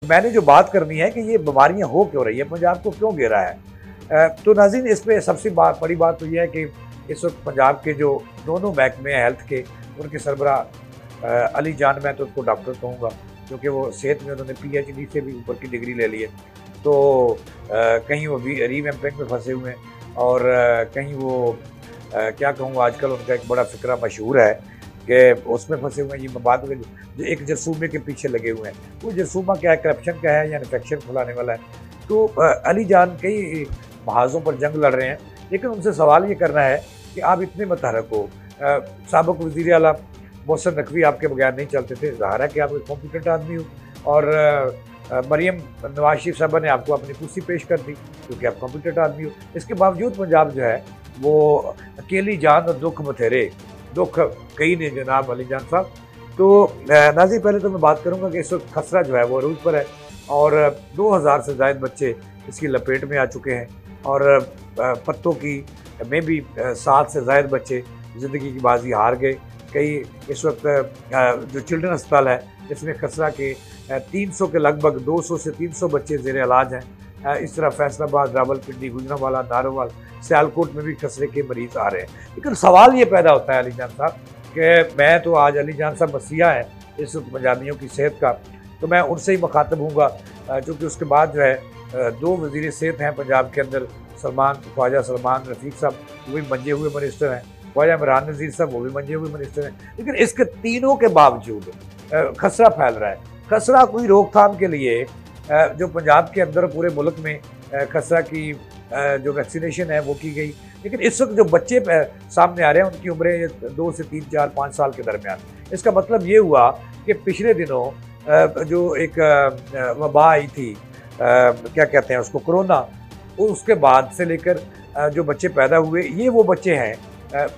मैंने जो बात करनी है कि ये बीमारियां हो क्यों रही है, पंजाब को क्यों घेरा है। तो नाज़रीन, इस पर सबसे बड़ी बात तो ये है कि इस वक्त पंजाब के जो दोनों महकमे हैं हेल्थ के, उनके सरबराह अली जान, मैं तो उसको डॉक्टर कहूँगा क्योंकि वो सेहत में उन्होंने PhD से भी ऊपर की डिग्री ले ली है, तो कहीं वो रीवैम्पिंग में फंसे हुए हैं और कहीं वो क्या कहूँ, आजकल उनका एक बड़ा फिक्रा मशहूर है कि उसमें फंसे हुए हैं। ये बात जो एक जरसूमे के पीछे लगे हुए हैं, वो जरसूमा क्या है, करप्शन का है या इन्फेक्शन फैलाने वाला है। तो अली जान कई महाजों पर जंग लड़ रहे हैं, लेकिन उनसे सवाल ये करना है कि आप इतने मतहरक हो। साबिक़ वज़ीर आला मोहसिन नकवी आपके बगैर नहीं चलते थे, ज़ाहिर है कि आप एक कॉम्पिटेंट आदमी हो, और मरियम नवाज शरीफ साहबा ने आपको अपनी कुर्सी पेश कर दी क्योंकि आप कॉम्पिटेंट आदमी हो। इसके बावजूद पंजाब जो है वो अकेली जान और दुख बथेरे, दुख कई ने जनाब अली जान साहब। तो नाज़रीन, पहले तो मैं बात करूँगा कि इस वक्त खसरा जो है वो अरूज पर है और 2000 से ज़ायद बच्चे इसकी लपेट में आ चुके हैं, और पत्तों की में भी 7 से ज़ायद बच्चे ज़िंदगी की बाजी हार गए। कई इस वक्त जो चिल्ड्रन अस्पताल है इसमें खसरा के 300 के लगभग 200 से 300 बच्चे ज़ेर इलाज हैं। इस तरह फैसलाबाद, रावलपिंडी, गुजरांवाला, नारोवाल, सियालकोट में भी खसरे के मरीज़ आ रहे हैं। लेकिन सवाल ये पैदा होता है अली जान साहब कि मैं तो आज अली जान साहब मसीहा है इस वक्त पंजाबियों की सेहत का, तो मैं उनसे ही मुखातब हूँगा क्योंकि उसके बाद जो है 2 वज़ीर सेहत हैं पंजाब के अंदर, ख्वाजा सलमान रफ़ीक साहब, वो भी मंजे हुए मिनिस्टर हैं, ख्वाजा इमरान नज़ीर साहब, वो भी मंजे हुए मिनिस्टर हैं। लेकिन इसके तीनों के बावजूद खसरा फैल रहा है। खसरा कोई रोकथाम के लिए जो पंजाब के अंदर पूरे मुल्क में खसरा की जो वैक्सीनेशन है वो की गई, लेकिन इस वक्त जो बच्चे सामने आ रहे हैं उनकी उम्रें 2 से 3, 4, 5 साल के दरमियान। इसका मतलब ये हुआ कि पिछले दिनों जो एक वबा आई थी, क्या कहते हैं उसको, कोरोना, उसके बाद से लेकर जो बच्चे पैदा हुए ये वो बच्चे हैं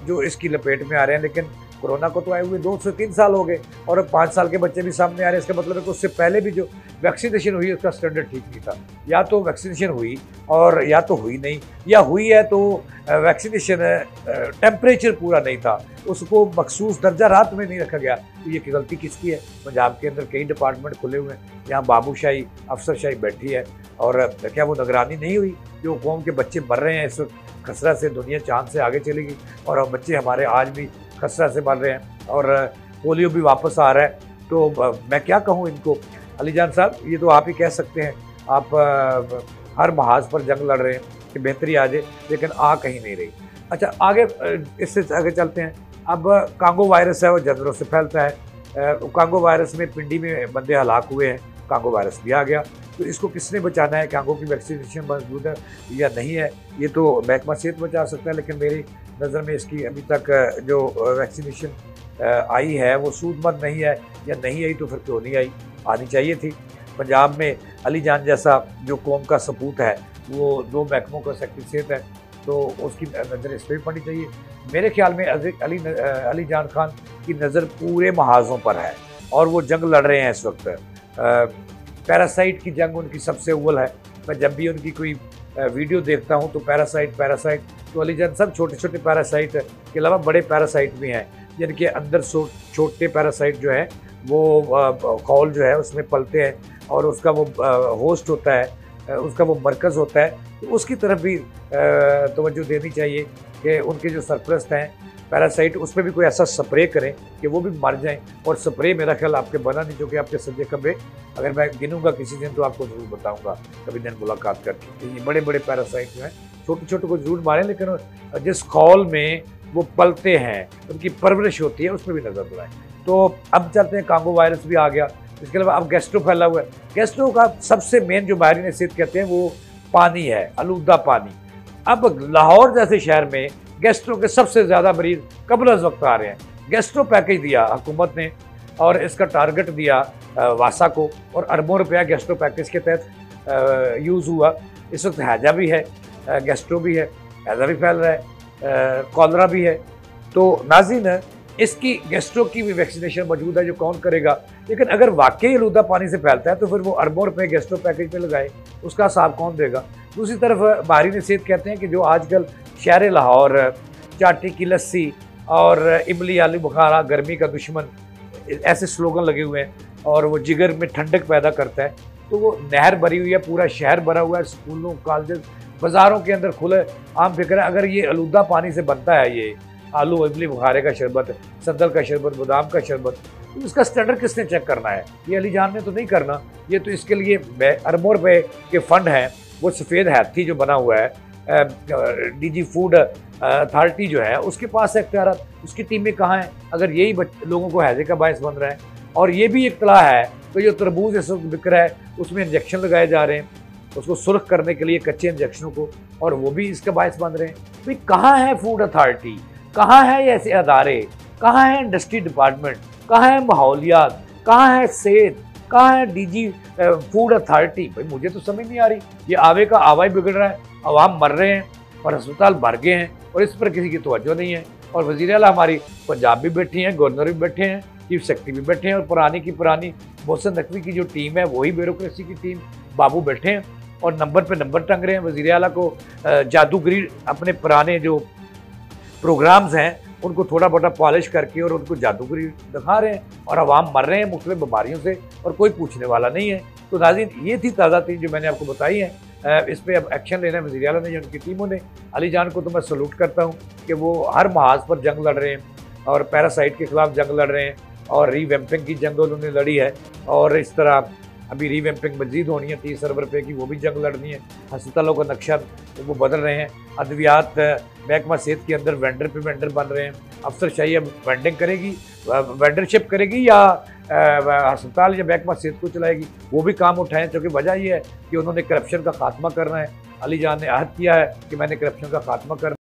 जो इसकी लपेट में आ रहे हैं। लेकिन कोरोना को तो आए हुए 2 से 3 साल हो गए और अब 5 साल के बच्चे भी सामने आ रहे हैं। इसका मतलब है कि उससे पहले भी जो वैक्सीनेशन हुई उसका स्टैंडर्ड ठीक नहीं था, या तो वैक्सीनेशन हुई और या तो हुई नहीं, या हुई है तो वैक्सीनेशन टेम्परेचर पूरा नहीं था, उसको मखसूस दर्जा रात में नहीं रखा गया। तो ये गलती किसकी है? पंजाब के अंदर कई डिपार्टमेंट खुले हुए हैं, यहाँ बाबूशाही अफसरशाही बैठी है, और क्या वो निगरानी नहीं हुई? जो कौम के बच्चे मर रहे हैं इस वक्त खसरा से, दुनिया चाँद से आगे चलेगी और बच्चे हमारे आज भी खसरा से मर रहे हैं और पोलियो भी वापस आ रहा है। तो मैं क्या कहूँ इनको, अली जान साहब ये तो आप ही कह सकते हैं, आप हर महाज पर जंग लड़ रहे हैं कि बेहतरी आ जाए, लेकिन आ कहीं नहीं रही। अच्छा, आगे इससे आगे चलते हैं। अब कांगो वायरस है वो जानवरों से फैलता है। कांगो वायरस में पिंडी में बंदे हलाक हुए हैं, कांगो वायरस भी आ गया, तो इसको किसने बचाना है? कांगो की वैक्सीनेशन मौजूद है या नहीं है, ये तो महकमा सेहत बचा सकता है, लेकिन मेरी नज़र में इसकी अभी तक जो वैक्सीनेशन आई है वो सूदमंद नहीं है, या नहीं आई तो फिर क्यों नहीं आई? आनी चाहिए थी। पंजाब में अली जान जैसा जो कौम का सपूत है वो 2 महकमों का सेक्रेटरी सेहत है, तो उसकी नज़र इस पर भी पड़नी चाहिए। मेरे ख्याल में अली जान खान की नज़र पूरे महाजों पर है और वो जंग लड़ रहे हैं इस वक्त। पैरासाइट की जंग उनकी सबसे अव्वल है। मैं जब भी उनकी कोई वीडियो देखता हूं तो पैरासाइट, तो अली जान साहब छोटे छोटे पैरासाइट के अलावा बड़े पैरासाइट भी हैं जिनके अंदर छोटे पैरासाइट जो है वो खौल जो है उसमें पलते हैं और उसका वो होस्ट होता है, उसका वो मरकज़ होता है। तो उसकी तरफ भी तवज्जो देनी चाहिए कि उनके जो सरपरस्त हैं पैरासाइट, उस पर भी कोई ऐसा स्प्रे करें कि वो भी मर जाएं। और स्प्रे मेरा ख्याल आपके बना नहीं, जो कि आपके सज्जे खब्बे, अगर मैं गिनूंगा किसी दिन तो आपको ज़रूर बताऊंगा कभी दिन मुलाकात करके। ये बड़े बड़े पैरासाइट जो हैं छोटे छोटे को ज़रूर मारें, लेकिन जिस खौल में वो पलते हैं उनकी परवरिश होती है उस पर भी नज़र बुलाएं। तो अब चलते हैं, कांगो वायरस भी आ गया, इसके अलावा अब गैस्ट्रो फैला हुआ है। गैस्ट्रो का सबसे मेन जो माहिरीन सेहत कहते हैं वो पानी है, आलूदा पानी। अब लाहौर जैसे शहर में गैस्ट्रो के सबसे ज़्यादा मरीज कबल वक्त आ रहे हैं। गैस्ट्रो पैकेज दिया हुकूमत ने और इसका टारगेट दिया वासा को, और अरबों रुपया गैस्ट्रो पैकेज के तहत यूज़ हुआ। इस वक्त हैजा भी है, गैस्ट्रो भी है, हैजा भी फैल रहा है, कॉलरा भी है। तो नाज़रीन, इसकी गैस्ट्रो की भी वैक्सीनेशन मौजूद है, जो कौन करेगा? लेकिन अगर वाकई आलूदा पानी से फैलता है तो फिर वो अरबों रुपये गैस्ट्रो पैकेज पे लगाए, उसका हिसाब कौन देगा? दूसरी तरफ माहिरीन सेहत कहते हैं कि जो आजकल शहर लाहौर चाटी की लस्सी और इमली आलू बुखारा गर्मी का दुश्मन, ऐसे स्लोगन लगे हुए हैं और वो जिगर में ठंडक पैदा करता है, तो वो नहर भरी हुई है, पूरा शहर भरा हुआ है, स्कूलों कॉलेज बाज़ारों के अंदर खुले आम फिक्र है। अगर ये आलूदा पानी से बनता है, ये आलू इमली बुखारे का शरबत, संदल का शरबत, बादाम का शरबत, तो इसका स्टैंडर्ड किसने चेक करना है? ये अली जान ने तो नहीं करना। ये तो इसके लिए अरबों रुपए के फंड हैं। वो सफ़ेद हैथी जो बना हुआ है, डीजी फूड अथॉरिटी जो है, उसके पास इख्तियार, उसकी टीमें कहाँ हैं? अगर यही लोगों को हैजे का बायस बन रहा है, और ये भी इत्तला है तो जो तरबूज इस वक्त बिक रहा है उसमें इंजेक्शन लगाए जा रहे हैं उसको सुर्ख करने के लिए, कच्चे इंजेक्शनों को, और वो भी इसका बायस बन रहे हैं। भाई कहाँ है फूड अथॉरिटी? कहाँ है ऐसे अदारे? कहाँ है इंडस्ट्री डिपार्टमेंट? कहाँ है माहौलियात? कहाँ है सेहत? कहाँ है डीजी फूड अथॉरिटी? भाई मुझे तो समझ नहीं आ रही। ये आवे का आवा ही बिगड़ रहा है, अवाम मर रहे हैं और अस्पताल भर गए हैं और इस पर किसी की तवज्जो नहीं है। और वज़ीर आला हमारी पंजाब भी बैठी हैं, गवर्नर भी बैठे हैं, चीफ सेक्रेटरी भी बैठे हैं, और पुरानी की पुरानी मोहसिन नकवी की जो टीम है वही ब्यूरोक्रेसी की टीम, बाबू बैठे हैं और नंबर पे नंबर टंग रहे हैं। वज़ीर आला को जादूगरी अपने पुराने जो प्रोग्राम्स हैं उनको थोड़ा बहुत पॉलिश करके और उनको जादूगरी दिखा रहे हैं, और आवाम मर रहे हैं मुख्तलिफ बीमारियों से और कोई पूछने वाला नहीं है। तो नाज़रीन, ये थी ताज़ा तीन जो मैंने आपको बताई है। इस पर अब एक्शन लेना है वज़ीर आला ने, उनकी टीमों ने। अली जान को तो मैं सलूट करता हूँ कि वो हर महाज पर जंग लड़ रहे हैं और पैरासाइट के खिलाफ जंग लड़ रहे हैं और रीवैम्पिंग की जंग उन्होंने लड़ी है, और इस तरह अभी रीवैम्पिंग मजीद होनी है 30 अरब रुपये की, वो भी जंग लड़नी है। अस्पतालों का नक्शा वो बदल रहे हैं। अद्वियात महकमा सेहत के अंदर वेंडर पे वेंडर बन रहे हैं। अफसरशाही अब वेंडिंग करेगी, वेंडरशिप करेगी या अस्पताल या महकमा सेहत को चलाएगी, वो भी काम उठाएं। क्योंकि वजह यह है कि उन्होंने करप्शन का खात्मा करना है। अली जान ने अहद किया है कि मैंने करप्शन का खात्मा करना